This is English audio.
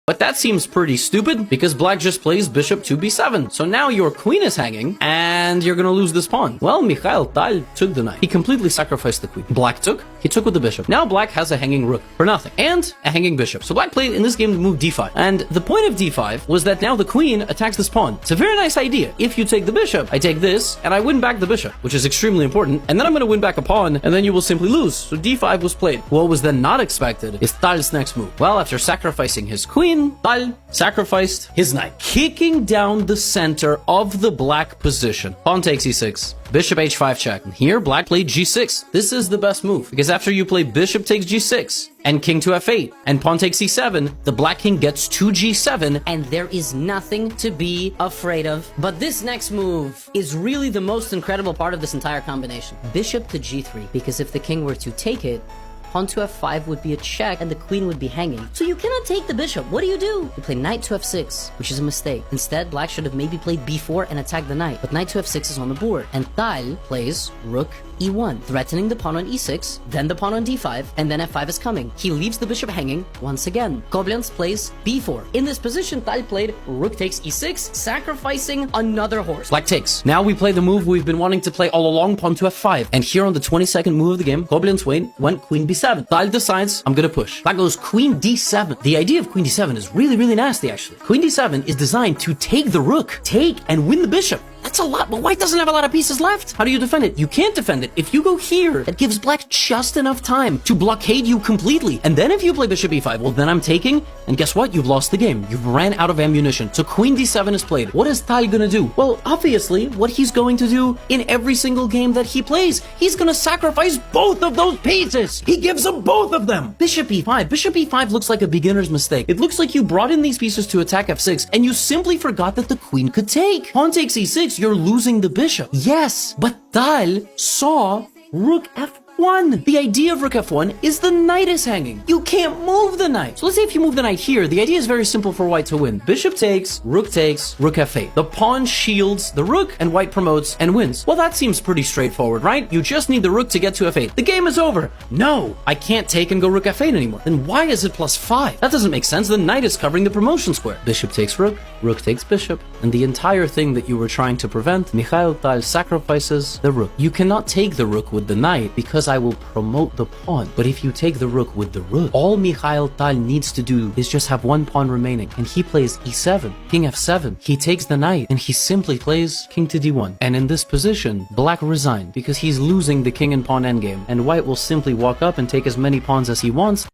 But that seems pretty stupid, because black just plays bishop to b7. So now your queen is hanging, and you're gonna lose this pawn. Well, Mikhail Tal took the knight. He completely sacrificed the queen. Black took, he took with the bishop. Now black has a hanging rook for nothing, and a hanging bishop. So black played in this game to move d5. And the point of d5 was that now the queen attacks this pawn. It's a very nice idea. If you take the bishop, I take this, and I win back the bishop, which is extremely important. And then I'm gonna win back a pawn, and then you will simply lose. So d5 was played. What was then not expected is Tal's next move. Well, after sacrificing his queen, Tal sacrificed his knight, kicking down the center of the black position. Pawn takes e6. Bishop h5 check. And here, black played g6. This is the best move, because after you play bishop takes g6, and king to f8, and pawn takes e7, the black king gets to g7, and there is nothing to be afraid of. But this next move is really the most incredible part of this entire combination. Bishop to g3, because if the king were to take it, pawn to f5 would be a check, and the queen would be hanging. So you cannot take the bishop. What do? You play knight to f6, which is a mistake. Instead, black should have maybe played b4 and attacked the knight. But knight to f6 is on the board, and Tal plays rook e1, threatening the pawn on e6, then the pawn on d5, and then f5 is coming. He leaves the bishop hanging once again. Koblenz plays b4. In this position, Tal played rook takes e6, sacrificing another horse. Black takes. Now we play the move we've been wanting to play all along, pawn to f5. And here on the 22nd move of the game, Koblenz went queen b7. Tal decides, I'm gonna push. Black goes queen d7. The idea of queen d7 is really, really nasty, actually. Queen d7 is designed to take the rook, take and win the bishop. That's a lot, but white doesn't have a lot of pieces left. How do you defend it? You can't defend it. If you go here, that gives black just enough time to blockade you completely. And then if you play bishop e5, well, then I'm taking, and guess what? You've lost the game. You've ran out of ammunition. So queen d7 is played. What is Tal gonna do? Well, obviously, what he's going to do in every single game that he plays, he's gonna sacrifice both of those pieces. He gives them both of them. Bishop e5. Bishop e5 looks like a beginner's mistake. It looks like you brought in these pieces to attack f6, and you simply forgot that the queen could take. Pawn takes e6. You're losing the bishop. Yes, but Tal saw rook f1. The idea of rook f1 is the knight is hanging. You can't move the knight. So let's say if you move the knight here, the idea is very simple for white to win. Bishop takes, rook f8. The pawn shields the rook, and white promotes and wins. Well, that seems pretty straightforward, right? You just need the rook to get to f8. The game is over. No, I can't take and go rook f8 anymore. Then why is it +5? That doesn't make sense. The knight is covering the promotion square. Bishop takes rook takes bishop. And the entire thing that you were trying to prevent, Mikhail Tal sacrifices the rook. You cannot take the rook with the knight, because I will promote the pawn. But if you take the rook with the rook, all Mikhail Tal needs to do is just have one pawn remaining, and he plays e7, king f7. He takes the knight, and he simply plays king to d1. And in this position, black resigned, because he's losing the king and pawn endgame, and white will simply walk up and take as many pawns as he wants.